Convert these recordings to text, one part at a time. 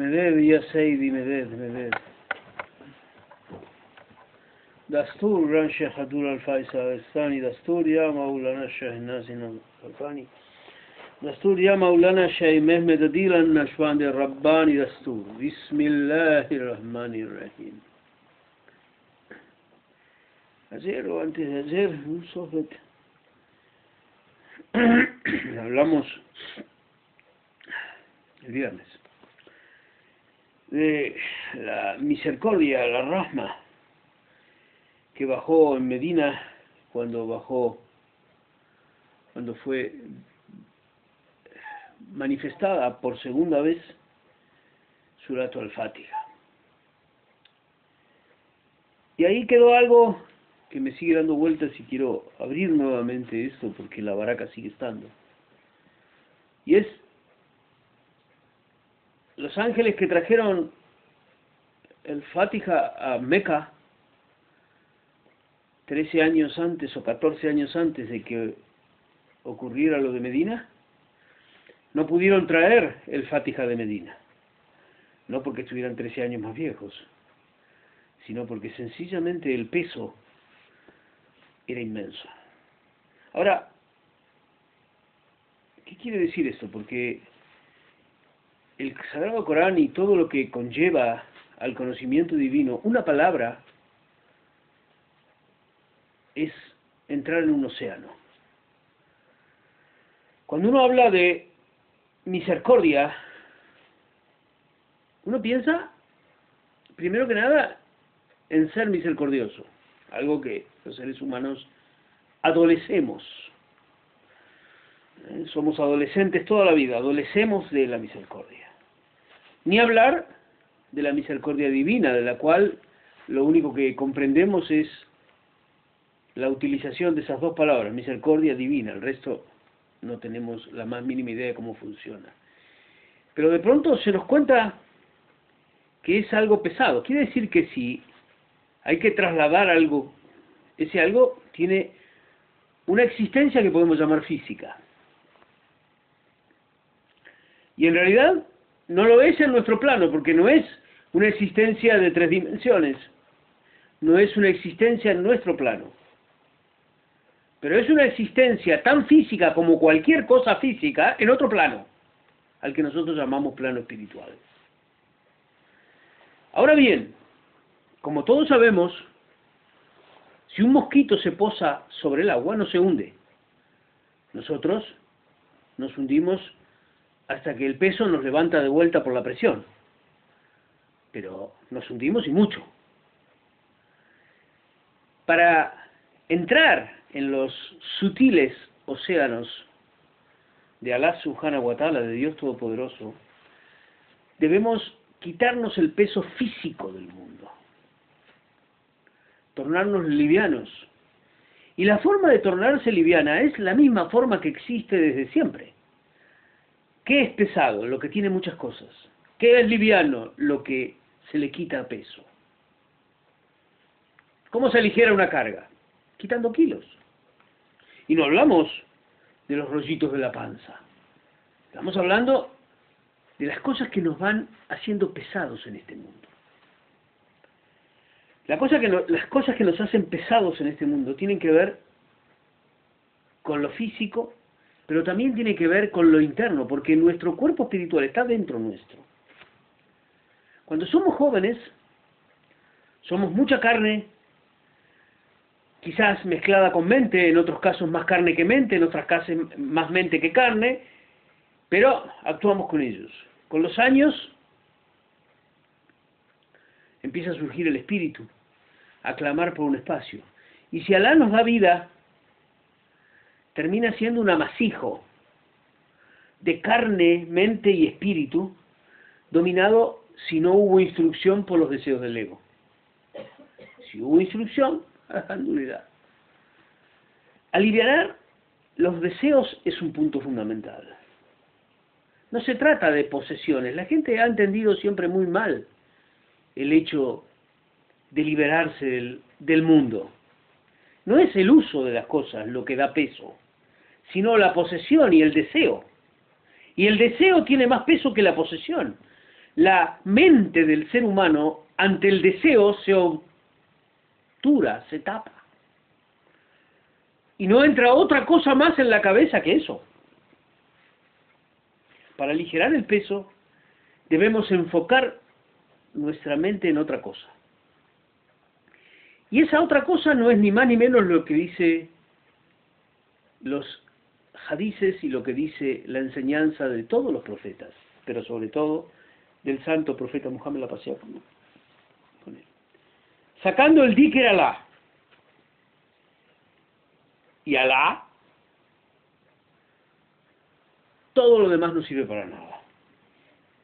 مدد يا سيدي مدد دستور ران شيخ عبدالله الفايز الثاني دستور يا مولانا الشيخ نازل الفاني دستور يا مولانا الشيخ محمد ديل النشباند الرباني دستور بسم الله الرحمن الرحيم. Ayer o antes de ayer, un software, hablamos el viernes de la misericordia, la rahma que bajó en Medina cuando fue manifestada por segunda vez Surat al-Fatiha. Y ahí quedó algo que me sigue dando vueltas y quiero abrir nuevamente esto porque la baraca sigue estando. Y es los ángeles que trajeron el Fatiha a Meca 13 años antes o 14 años antes de que ocurriera lo de Medina, no pudieron traer el Fatiha de Medina. No porque estuvieran 13 años más viejos, sino porque sencillamente el peso era inmenso. Ahora, ¿qué quiere decir esto? Porque el Sagrado Corán y todo lo que conlleva al conocimiento divino, una palabra es entrar en un océano. Cuando uno habla de misericordia, uno piensa, primero que nada, en ser misericordioso, algo que los seres humanos adolecemos. Somos adolescentes toda la vida, adolecemos de la misericordia. Ni hablar de la misericordia divina, de la cual lo único que comprendemos es la utilización de esas dos palabras, misericordia divina, el resto no tenemos la más mínima idea de cómo funciona. Pero de pronto se nos cuenta que es algo pesado. Quiere decir que si hay que trasladar algo, ese algo tiene una existencia que podemos llamar física. Y en realidad no lo es en nuestro plano, porque no es una existencia de 3 dimensiones, no es una existencia en nuestro plano. Pero es una existencia tan física como cualquier cosa física en otro plano, al que nosotros llamamos plano espiritual. Ahora bien, como todos sabemos, si un mosquito se posa sobre el agua, no se hunde. Nosotros nos hundimos hasta que el peso nos levanta de vuelta por la presión. Pero nos hundimos y mucho. Para entrar en los sutiles océanos de Alá Subhanahu wa Ta'ala, de Dios Todopoderoso, debemos quitarnos el peso físico del mundo, tornarnos livianos. Y la forma de tornarse liviana es la misma forma que existe desde siempre. ¿Qué es pesado? Lo que tiene muchas cosas. ¿Qué es liviano? Lo que se le quita peso. ¿Cómo se aligera una carga? Quitando kilos. Y no hablamos de los rollitos de la panza. Estamos hablando de las cosas que nos van haciendo pesados en este mundo. Las cosas que nos hacen pesados en este mundo tienen que ver con lo físico, pero también tiene que ver con lo interno, porque nuestro cuerpo espiritual está dentro nuestro. Cuando somos jóvenes, somos mucha carne, quizás mezclada con mente, en otros casos más carne que mente, en otros casos más mente que carne, pero actuamos con ellos. Con los años empieza a surgir el espíritu, a clamar por un espacio. Y si Alá nos da vida, termina siendo un amasijo de carne, mente y espíritu, dominado, si no hubo instrucción, por los deseos del ego. Si hubo instrucción, alhamdulillah. Aliviar los deseos es un punto fundamental. No se trata de posesiones. La gente ha entendido siempre muy mal el hecho de liberarse del mundo. No es el uso de las cosas lo que da peso, sino la posesión y el deseo. Y el deseo tiene más peso que la posesión. la mente del ser humano ante el deseo se obtura, se tapa. Y no entra otra cosa más en la cabeza que eso. Para aligerar el peso, debemos enfocar nuestra mente en otra cosa. Y esa otra cosa no es ni más ni menos lo que dice los hadices y lo que dice la enseñanza de todos los profetas, pero sobre todo del santo profeta Muhammad, la paz sea con él. Sacando el dhikr Alá. Y Alá, todo lo demás no sirve para nada.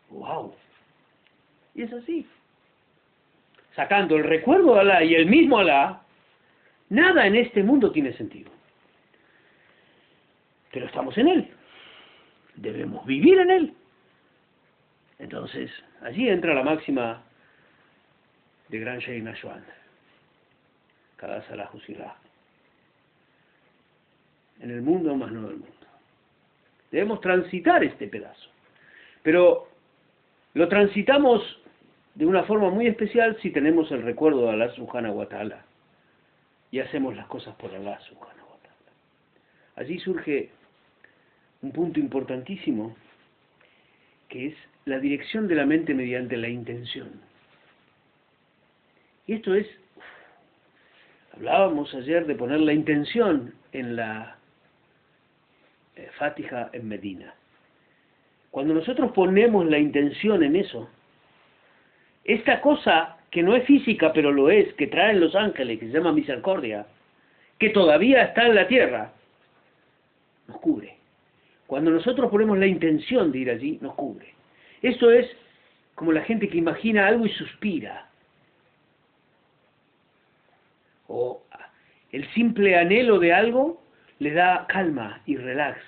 ¡Wow! Y es así. Sacando el recuerdo de Alá y el mismo Alá, nada en este mundo tiene sentido. Pero estamos en Él. Debemos vivir en Él. Entonces, allí entra la máxima de Gran Sheikh Nashwan. Cada Salah Husirah. En el mundo más no del mundo. Debemos transitar este pedazo. Pero lo transitamos de una forma muy especial si tenemos el recuerdo de Allah Subhanahu wa Ta'ala y hacemos las cosas por Allah Subhanahu wa Ta'ala. Allí surge un punto importantísimo que es la dirección de la mente mediante la intención. Y esto es, hablábamos ayer de poner la intención en la Fatiha en Medina. Cuando nosotros ponemos la intención en eso, esta cosa que no es física pero lo es, que traen los ángeles, que se llama misericordia, que todavía está en la tierra, nos cubre. Cuando nosotros ponemos la intención de ir allí, nos cubre. Esto es como la gente que imagina algo y suspira. O el simple anhelo de algo le da calma y relax.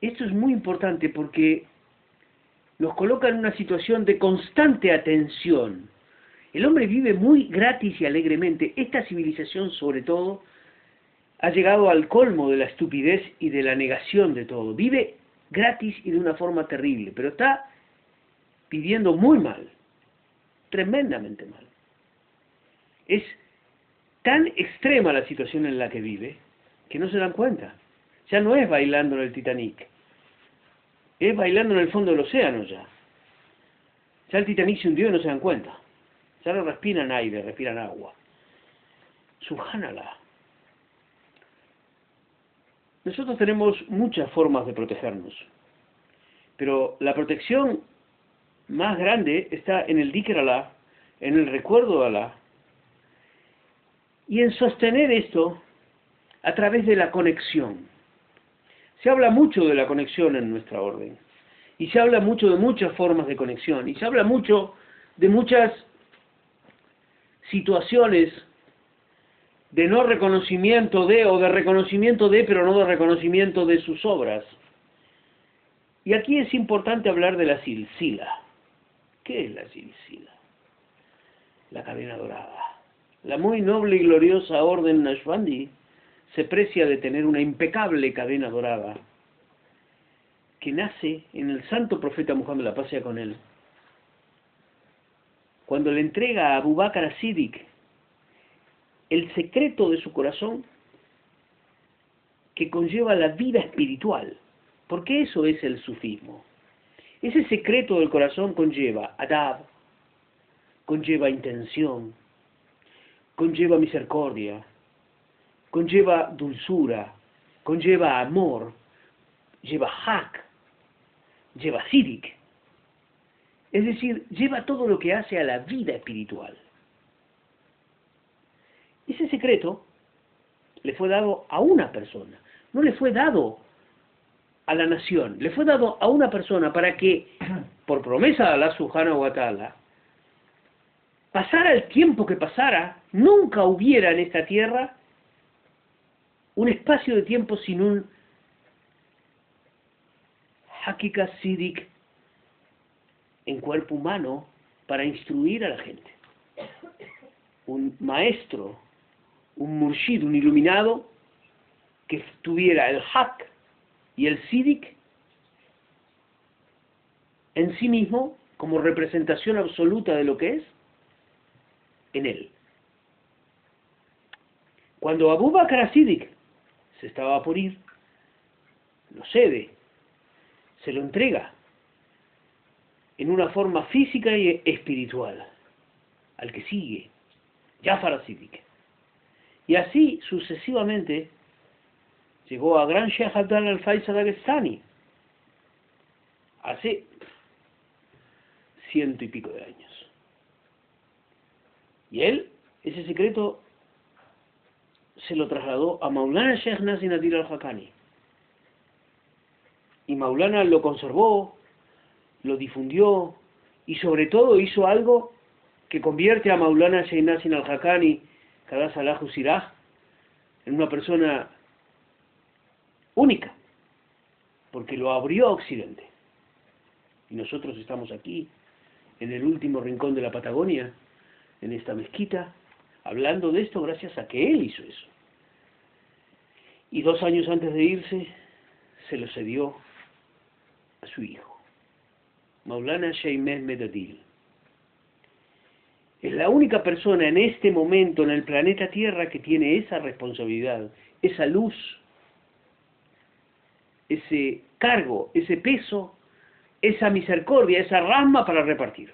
Esto es muy importante porque nos coloca en una situación de constante atención. El hombre vive muy gratis y alegremente. Esta civilización, sobre todo, ha llegado al colmo de la estupidez y de la negación de todo. Vive gratis y de una forma terrible, pero está viviendo muy mal, tremendamente mal. Es tan extrema la situación en la que vive que no se dan cuenta. Ya no es bailando en el Titanic, es bailando en el fondo del océano ya. Ya el Titanic se hundió y no se dan cuenta. Ya no respiran aire, respiran agua. Subhanallah. Nosotros tenemos muchas formas de protegernos, pero la protección más grande está en el dhikr Alá, en el recuerdo de Alá, y en sostener esto a través de la conexión. Se habla mucho de la conexión en nuestra orden, y se habla mucho de muchas formas de conexión, y se habla mucho de muchas situaciones de no reconocimiento de, o de reconocimiento de, pero no de reconocimiento de sus obras. Y aquí es importante hablar de la silsila. ¿Qué es la silsila? La cadena dorada. La muy noble y gloriosa orden Nashbandi se precia de tener una impecable cadena dorada que nace en el santo profeta Muhammad, la paz sea con él, cuando le entrega a Abu Bakr as-Siddiq el secreto de su corazón que conlleva la vida espiritual, porque eso es el sufismo. Ese secreto del corazón conlleva adab, conlleva intención, conlleva misericordia, conlleva dulzura, conlleva amor, lleva haq, lleva siddiq. Es decir, lleva todo lo que hace a la vida espiritual. Ese secreto le fue dado a una persona, no le fue dado a la nación, le fue dado a una persona para que, por promesa de Allah Subhanahu wa Ta'ala, pasara el tiempo que pasara, nunca hubiera en esta tierra un espacio de tiempo sin un Hakika Siddiq en cuerpo humano para instruir a la gente. Un maestro, un murshid, un iluminado que tuviera el haq y el siddiq en sí mismo, como representación absoluta de lo que es, en él. Cuando Abu Bakr as-Siddiq se estaba por ir, lo cede, se lo entrega en una forma física y espiritual al que sigue, Jafar as-Siddiq. Y así sucesivamente llegó a Gran Sheikh Abdallah al-Faisal Dagestani hace 100 y pico de años. Y él, ese secreto, se lo trasladó a Maulana Sheikh Nasir Nadir al-Haqqani. Y Maulana lo conservó, lo difundió y sobre todo hizo algo que convierte a Maulana Sheikh Nasir al-Haqqani, Qadas Allahu Siraj, en una persona única, porque lo abrió a Occidente. Y nosotros estamos aquí, en el último rincón de la Patagonia, en esta mezquita, hablando de esto gracias a que él hizo eso. Y 2 años antes de irse, se lo cedió a su hijo, Maulana Sheikh Mehmed Adil. Es la única persona en este momento en el planeta Tierra que tiene esa responsabilidad, esa luz, ese cargo, ese peso, esa misericordia, esa rasma para repartir.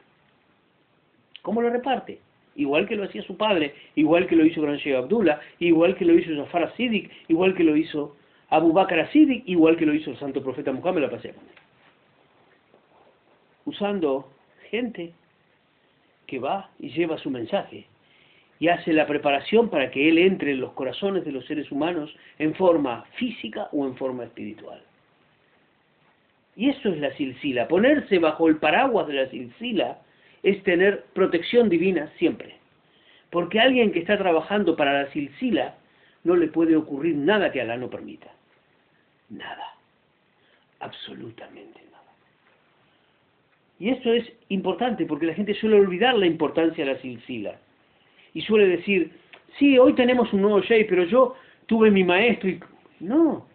¿Cómo lo reparte? Igual que lo hacía su padre, igual que lo hizo Gran Sheikh Abdullah, igual que lo hizo Jafar as-Siddiq, igual que lo hizo Abu Bakr as-Siddiq, igual que lo hizo el santo profeta Muhammad, la paz sea con él. Usando gente que va y lleva su mensaje y hace la preparación para que él entre en los corazones de los seres humanos en forma física o en forma espiritual. Y eso es la silsila. Ponerse bajo el paraguas de la silsila es tener protección divina siempre. Porque a alguien que está trabajando para la silsila no le puede ocurrir nada que Alá no permita. Nada. Absolutamente nada. Y esto es importante porque la gente suele olvidar la importancia de la silsila. Y suele decir, sí, hoy tenemos un nuevo sheikh, pero yo tuve mi maestro y... No,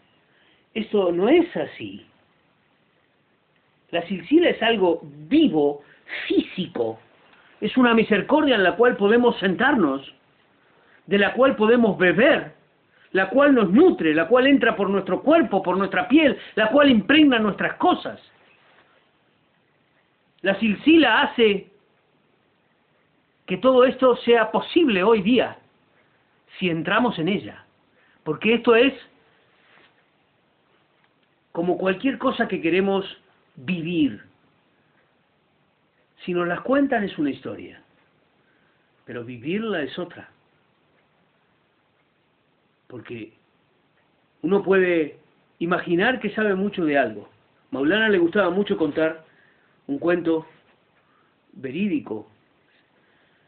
esto no es así. La silsila es algo vivo, físico. Es una misericordia en la cual podemos sentarnos, de la cual podemos beber, la cual nos nutre, la cual entra por nuestro cuerpo, por nuestra piel, la cual impregna nuestras cosas. La silsila hace que todo esto sea posible hoy día, si entramos en ella. Porque esto es como cualquier cosa que queremos vivir. Si nos las cuentan es una historia, pero vivirla es otra. Porque uno puede imaginar que sabe mucho de algo. Maulana le gustaba mucho contar un cuento verídico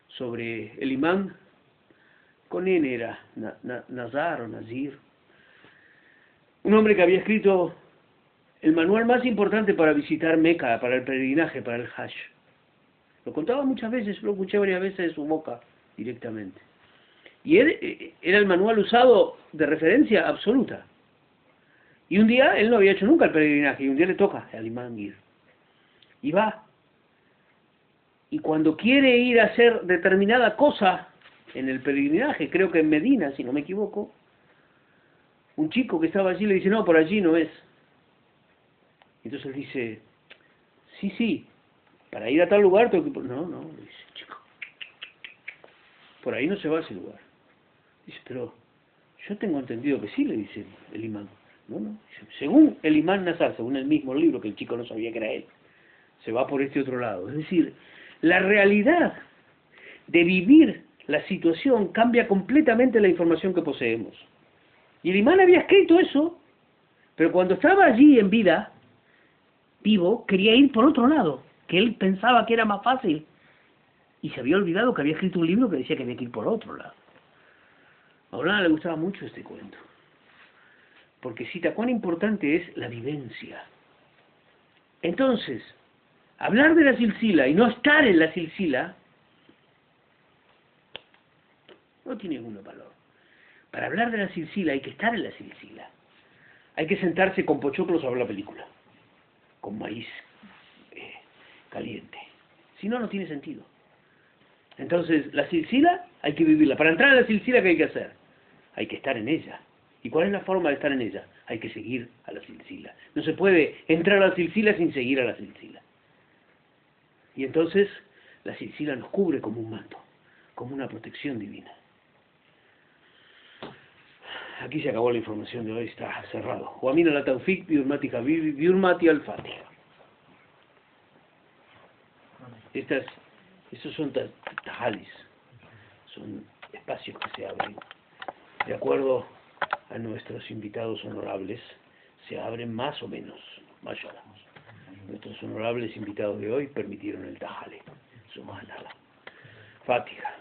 sobre el imán, con N era, Nazar o Nazir, un hombre que había escrito el manual más importante para visitar Meca, para el peregrinaje, para el Hajj. Lo contaba muchas veces, lo escuché varias veces de su boca directamente. Y era el manual usado de referencia absoluta. Y un día, él no había hecho nunca el peregrinaje, y un día le toca al imán ir. Y va. Y cuando quiere ir a hacer determinada cosa en el peregrinaje, creo que en Medina, si no me equivoco, un chico que estaba allí le dice, no, por allí no es. Entonces él dice, sí, para ir a tal lugar tengo que... No, dice, chico, por ahí no se va a ese lugar. Dice, pero yo tengo entendido que sí, le dice el imán. No, dice, según el imán Nazar, según el mismo libro, que el chico no sabía que era él, se va por este otro lado. Es decir, la realidad de vivir la situación cambia completamente la información que poseemos. Y el imán había escrito eso, pero cuando estaba allí en vida, vivo, quería ir por otro lado, que él pensaba que era más fácil. Y se había olvidado que había escrito un libro que decía que había que ir por otro lado. A Maulana le gustaba mucho este cuento, porque cita cuán importante es la vivencia. Entonces, hablar de la silsila y no estar en la silsila no tiene ningún valor. Para hablar de la silsila hay que estar en la silsila. Hay que sentarse con pochoclos a ver la película, con maíz caliente. Si no, no tiene sentido. Entonces, la silsila hay que vivirla. Para entrar en la silsila, ¿qué hay que hacer? Hay que estar en ella. ¿Y cuál es la forma de estar en ella? Hay que seguir a la silsila. No se puede entrar a la silsila sin seguir a la silsila. Y entonces, la silsila nos cubre como un manto, como una protección divina. Aquí se acabó la información de hoy, está cerrado. Wa min la tawfiq bi hurmati habibi bi hurmati al-Fatiha. Estos son tajalis, son espacios que se abren. De acuerdo a nuestros invitados honorables, se abren más o menos, más o menos. Nuestros honorables invitados de hoy permitieron el tajale. Subhanallah. Fatiha.